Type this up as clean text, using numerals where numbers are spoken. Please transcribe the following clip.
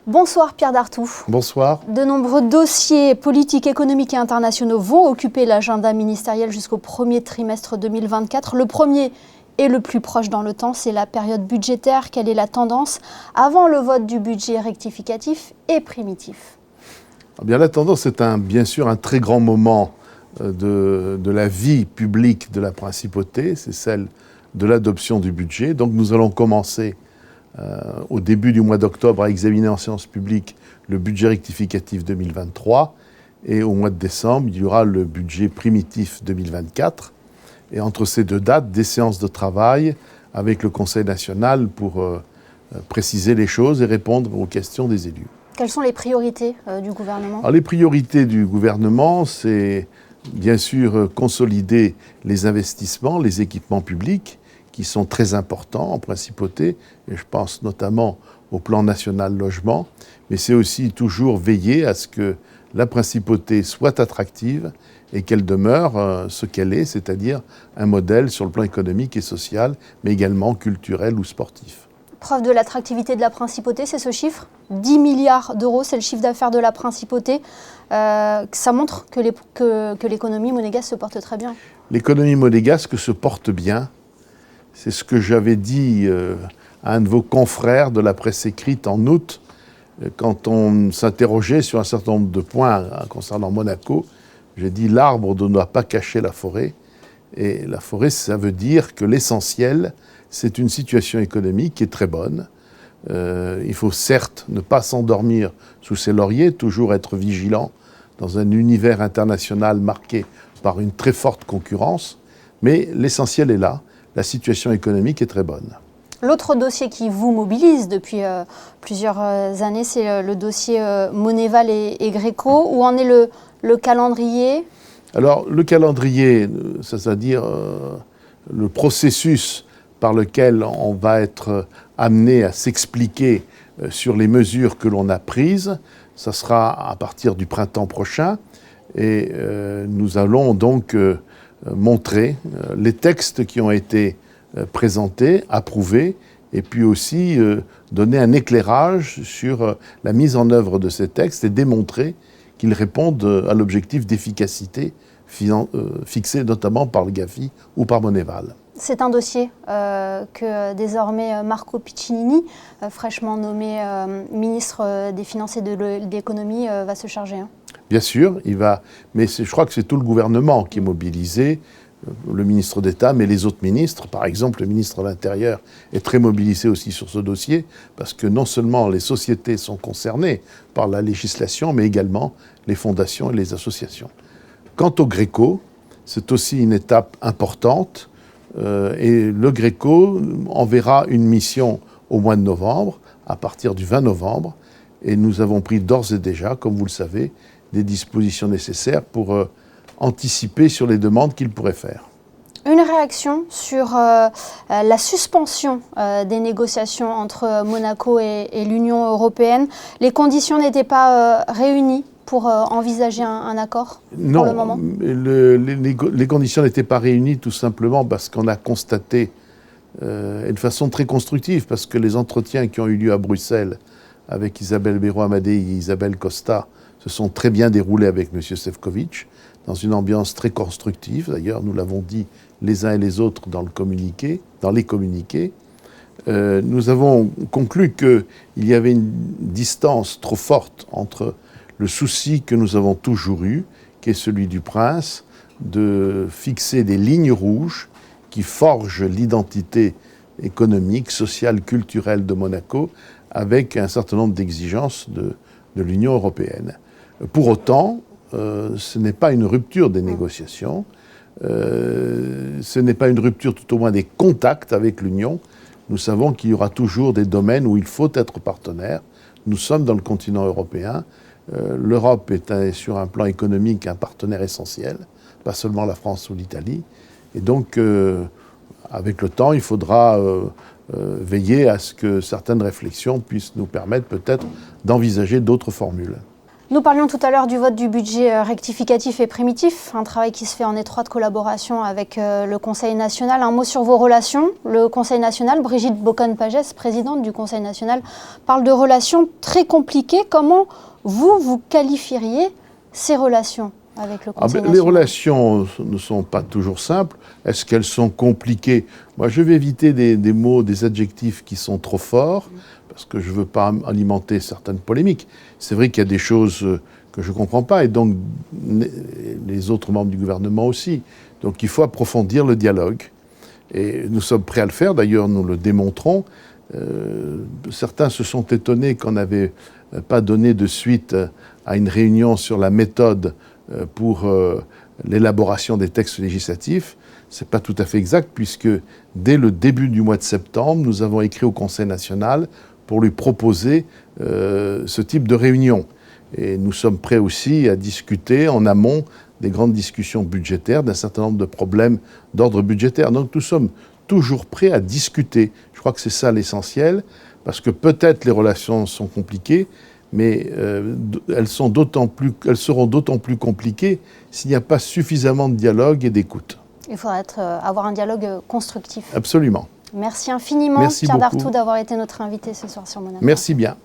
Bonsoir Pierre Dartout. Bonsoir. De nombreux dossiers politiques, économiques et internationaux vont occuper l'agenda ministériel jusqu'au premier trimestre 2024. Le premier est le plus proche dans le temps, c'est la période budgétaire. Quelle est la tendance avant le vote du budget rectificatif et primitif? Bien, la tendance est bien sûr un très grand moment de la vie publique de la principauté, c'est celle de l'adoption du budget. Donc nous allons commencer au début du mois d'octobre à examiner en séance publique le budget rectificatif 2023 et au mois de décembre, il y aura le budget primitif 2024 et entre ces deux dates, des séances de travail avec le Conseil national pour préciser les choses et répondre aux questions des élus. Quelles sont les priorités du gouvernement? Alors, les priorités du gouvernement, c'est bien sûr consolider les investissements, les équipements publics, qui sont très importants en principauté, et je pense notamment au plan national logement, mais c'est aussi toujours veiller à ce que la principauté soit attractive et qu'elle demeure ce qu'elle est, c'est-à-dire un modèle sur le plan économique et social, mais également culturel ou sportif. Preuve de l'attractivité de la principauté, c'est ce chiffre, 10 milliards d'euros, c'est le chiffre d'affaires de la principauté. Ça montre que l'économie monégasque se porte très bien. L'économie monégasque se porte bien. C'est ce que j'avais dit à un de vos confrères de la presse écrite en août, quand on s'interrogeait sur un certain nombre de points concernant Monaco. J'ai dit « l'arbre ne doit pas cacher la forêt ». Et la forêt, ça veut dire que l'essentiel, c'est une situation économique qui est très bonne. Il faut certes ne pas s'endormir sous ses lauriers, toujours être vigilant dans un univers international marqué par une très forte concurrence, mais l'essentiel est là. La situation économique est très bonne. L'autre dossier qui vous mobilise depuis plusieurs années, c'est le dossier Moneval et Gréco. Où en est le calendrier? Alors, le calendrier, c'est-à-dire le processus par lequel on va être amené à s'expliquer sur les mesures que l'on a prises, ça sera à partir du printemps prochain. Et nous allons donc montrer les textes qui ont été présentés, approuvés, et puis aussi donner un éclairage sur la mise en œuvre de ces textes et démontrer qu'ils répondent à l'objectif d'efficacité fixé notamment par le GAFI ou par Moneval. C'est un dossier que désormais Marco Piccinini, fraîchement nommé ministre des Finances et de l'Économie, va se charger. Bien sûr, mais je crois que c'est tout le gouvernement qui est mobilisé, le ministre d'État, mais les autres ministres. Par exemple, le ministre de l'Intérieur est très mobilisé aussi sur ce dossier, parce que non seulement les sociétés sont concernées par la législation, mais également les fondations et les associations. Quant au Gréco, c'est aussi une étape importante, et le Gréco enverra une mission au mois de novembre, à partir du 20 novembre, et nous avons pris d'ores et déjà, comme vous le savez, des dispositions nécessaires pour anticiper sur les demandes qu'il pourrait faire. Une réaction sur la suspension des négociations entre Monaco et l'Union européenne. Les conditions n'étaient pas réunies pour envisager un accord pour le moment? Non, les conditions n'étaient pas réunies tout simplement parce qu'on a constaté, et de façon très constructive, parce que les entretiens qui ont eu lieu à Bruxelles avec Isabelle Béraud-Amadei et Isabelle Costa se sont très bien déroulés avec M. Šefčovič, dans une ambiance très constructive. D'ailleurs, nous l'avons dit les uns et les autres dans les communiqués. Nous avons conclu qu'il y avait une distance trop forte entre le souci que nous avons toujours eu, qui est celui du prince, de fixer des lignes rouges qui forgent l'identité économique, sociale, culturelle de Monaco, avec un certain nombre d'exigences de l'Union européenne. Pour autant, ce n'est pas une rupture des négociations, ce n'est pas une rupture tout au moins des contacts avec l'Union. Nous savons qu'il y aura toujours des domaines où il faut être partenaire. Nous sommes dans le continent européen. L'Europe est sur un plan économique un partenaire essentiel, pas seulement la France ou l'Italie. Et donc, avec le temps, il faudra veiller à ce que certaines réflexions puissent nous permettre peut-être d'envisager d'autres formules. Nous parlions tout à l'heure du vote du budget rectificatif et primitif, un travail qui se fait en étroite collaboration avec le Conseil national. Un mot sur vos relations. Le Conseil national, Brigitte Boccon-Pagès, présidente du Conseil national, parle de relations très compliquées. Comment vous qualifieriez ces relations avec le Conseil national? Les relations ne sont pas toujours simples. Est-ce qu'elles sont compliquées? Moi, je vais éviter des mots, des adjectifs qui sont trop forts, parce que je ne veux pas alimenter certaines polémiques. C'est vrai qu'il y a des choses que je ne comprends pas, et donc les autres membres du gouvernement aussi. Donc il faut approfondir le dialogue. Et nous sommes prêts à le faire, d'ailleurs nous le démontrons. Certains se sont étonnés qu'on n'avait pas donné de suite à une réunion sur la méthode pour l'élaboration des textes législatifs. Ce n'est pas tout à fait exact, puisque dès le début du mois de septembre, nous avons écrit au Conseil national pour lui proposer ce type de réunion. Et nous sommes prêts aussi à discuter en amont des grandes discussions budgétaires, d'un certain nombre de problèmes d'ordre budgétaire. Donc nous sommes toujours prêts à discuter. Je crois que c'est ça l'essentiel, parce que peut-être les relations sont compliquées, mais elles seront d'autant plus compliquées s'il n'y a pas suffisamment de dialogue et d'écoute. Il faudra avoir un dialogue constructif. Absolument. Merci infiniment, Pierre Dartout, d'avoir été notre invité ce soir sur Mon Affaire. Merci bien.